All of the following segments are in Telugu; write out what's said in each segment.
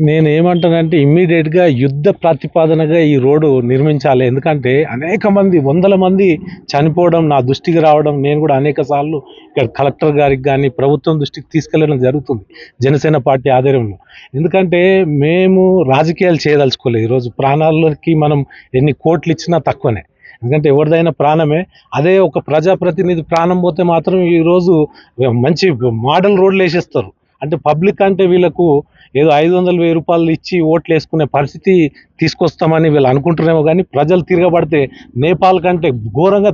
నేనేమంటానంటే ఇమ్మీడియట్‌గా యుద్ధ ప్రాతిపదనగా ఈ రోడ్డు నిర్మించాలి. ఎందుకంటే అనేక మంది, వందల మంది చనిపోవడం నా దృష్టికి రావడం, నేను కూడా అనేక సార్లు ఇక్కడ కలెక్టర్ గారికి గానీ, ప్రభుత్వం దృష్టికి తీసుకెళ్లడం జరుగుతుంది. జనసేన పార్టీ ఆధ్వర్యంలో. ఎందుకంటే మేము రాజకీయాలు చేయదలుచుకోలేదు. ఈరోజు ప్రాణాలకి మనం ఎన్ని కోట్లు ఇచ్చినా తక్కువనే. ఎందుకంటే ఎవరిదైనా ప్రాణమే. అదే ఒక ప్రజాప్రతినిధి ప్రాణం పోతే మాత్రం ఈరోజు మంచి మోడల్ రోడ్‌లేసేస్తారు. అంటే పబ్లిక్ అంటే వీళ్ళకు ఏదో 500, 1000 రూపాయలు ఇచ్చి ఓట్లు వేసుకునే పరిస్థితి తీసుకొస్తామని వీళ్ళు అనుకుంటున్నారేమో కానీ ప్రజలు తిరగబడితే నేపాల్ కంటే ఘోరంగా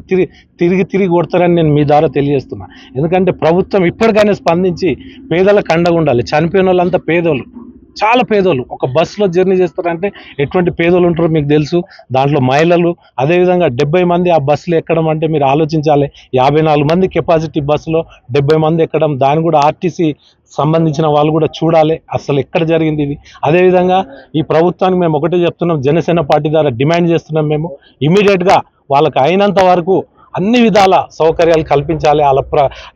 తిరిగి కొడతారని నేను మీ ద్వారా తెలియజేస్తున్నా. ఎందుకంటే ప్రభుత్వం ఇప్పటికైనా స్పందించి పేదలకు అండగా ఉండాలి. చనిపోయిన వాళ్ళంతా పేదోళ్ళు, చాలా పేదోళ్ళు. ఒక బస్సులో జర్నీ చేస్తారంటే ఎటువంటి పేదోళ్ళు ఉంటారో మీకు తెలుసు. దాంట్లో మహిళలు, అదేవిధంగా 70 మంది ఆ బస్సులో ఎక్కడం అంటే మీరు ఆలోచించాలి. 54 మంది కెపాసిటీ బస్సులో 70 మంది ఎక్కడం, దాన్ని కూడా ఆర్టీసీ సంబంధించిన వాళ్ళు కూడా చూడాలి అసలు ఎక్కడ జరిగింది ఇది. అదేవిధంగా ఈ ప్రభుత్వానికి మేము ఒకటే చెప్తున్నాం, జనసేన పార్టీ ద్వారా డిమాండ్ చేస్తున్నాం. మేము ఇమీడియట్గా వాళ్ళకి అయినంత వరకు అన్ని విధాల సౌకర్యాలు కల్పించాలి.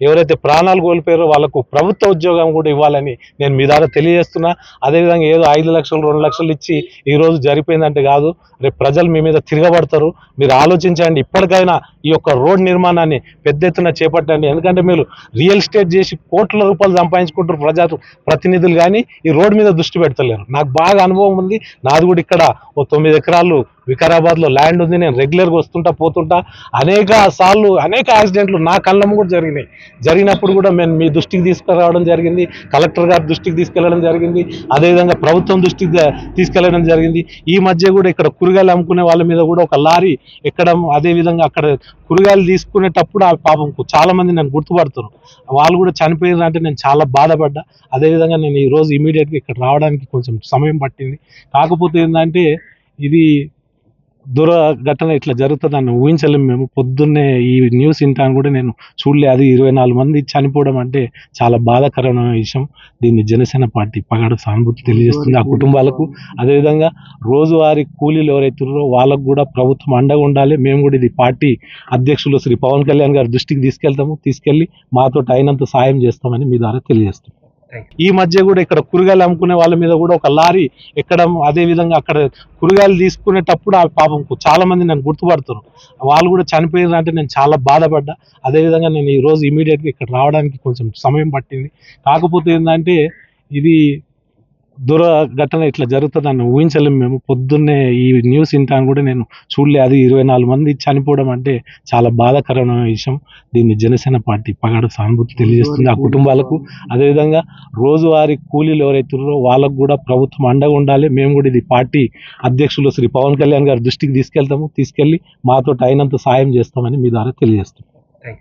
ఎవరైతే ప్రాణాలు కోల్పోయారో వాళ్ళకు ప్రభుత్వ ఉద్యోగం కూడా ఇవ్వాలని నేను మీ ద్వారా తెలియజేస్తున్నా. అదేవిధంగా ఏదో 5 లక్షలు 2 లక్షలు ఇచ్చి ఈరోజు జరిపోయిందంటే కాదు, రేపు ప్రజలు మీ మీద తిరగబడతారు. మీరు ఆలోచించండి. ఇప్పటికైనా ఈ యొక్క రోడ్ నిర్మాణాన్ని పెద్ద ఎత్తున చేపట్టండి. ఎందుకంటే మీరు రియల్ ఎస్టేట్ చేసి కోట్ల రూపాయలు సంపాదించుకుంటారు ప్రతినిధులు, కానీ ఈ రోడ్ మీద దృష్టి పెడతలేరు. నాకు బాగా అనుభవం ఉంది. నాది కూడా ఇక్కడ 9 ఎకరాలు వికారాబాద్లో ల్యాండ్ ఉంది. నేను రెగ్యులర్గా వస్తుంటా పోతుంటా. అనేక సార్లు అనేక యాక్సిడెంట్లు నా కళ్ళము కూడా జరిగినాయి. జరిగినప్పుడు కూడా మేము మీ దృష్టికి తీసుకురావడం జరిగింది, కలెక్టర్ గారి దృష్టికి తీసుకెళ్లడం జరిగింది, అదేవిధంగా ప్రభుత్వం దృష్టికి తీసుకెళ్లడం జరిగింది. ఈ మధ్య కూడా ఇక్కడ కూరగాయలు అమ్ముకునే వాళ్ళ మీద కూడా ఒక లారీ ఎక్కడం, అదేవిధంగా అక్కడ కూరగాయలు తీసుకునేటప్పుడు ఆ పాపం చాలా మంది నన్ను గుర్తుపడుతున్నారు. వాళ్ళు కూడా చనిపోయారు అంటే నేను చాలా బాధపడ్డా. అదేవిధంగా నేను ఈరోజు ఇమీడియట్గా ఇక్కడ రావడానికి కొంచెం సమయం పట్టింది. కాకపోతే ఏంటంటే ఇది దుర్ఘటన ఇట్లా జరుగుతుందని ఊహించలేము మేము. పొద్దున్నే ఈ న్యూస్ వింటాను కూడా నేను చూడలే. అది 24 మంది చనిపోవడం అంటే చాలా బాధాకరమైన విషయం. దీన్ని జనసేన పార్టీ పగడ సానుభూతి తెలియజేస్తుంది ఆ కుటుంబాలకు. అదేవిధంగా రోజువారీ కూలీలు ఎవరైతున్నారో వాళ్ళకు కూడా ప్రభుత్వం అండగా ఉండాలి. మేము కూడా ఇది పార్టీ అధ్యక్షులు శ్రీ పవన్ కళ్యాణ్ గారి దృష్టికి తీసుకెళ్ళి మాతో అయినంత సాయం చేస్తామని మీ ద్వారా తెలియజేస్తాం. ఈ మధ్య కూడా ఇక్కడ కూరగాయలు అమ్ముకునే వాళ్ళ మీద కూడా ఒక లారీ ఎక్కడం, అదేవిధంగా అక్కడ కూరగాయలు తీసుకునేటప్పుడు ఆ పాపం చాలా మంది నన్ను గుర్తుపడుతున్నారు. వాళ్ళు కూడా చనిపోయారు అంటే నేను చాలా బాధపడ్డా. అదేవిధంగా నేను ఈరోజు ఇమీడియట్గా ఇక్కడ రావడానికి కొంచెం సమయం పట్టింది. కాకపోతే ఏంటంటే ఇది దుర్ఘటన ఇట్లా జరుగుతుందని ఊహించలేము మేము. పొద్దున్నే ఈ న్యూస్ వింటాను కూడా నేను చూడలే. అది 24 మంది చనిపోవడం అంటే చాలా బాధాకరమైన విషయం. దీన్ని జనసేన పార్టీ పగడ సానుభూతి తెలియజేస్తుంది ఆ కుటుంబాలకు. అదేవిధంగా రోజువారీ కూలీలు ఎవరైతున్నారో వాళ్ళకు కూడా ప్రభుత్వం అండగా ఉండాలి. మేము కూడా ఇది పార్టీ అధ్యక్షులు శ్రీ పవన్ కళ్యాణ్ గారి దృష్టికి తీసుకెళ్ళి మాతో అయినంత సాయం చేస్తామని మీ ద్వారా తెలియజేస్తాం.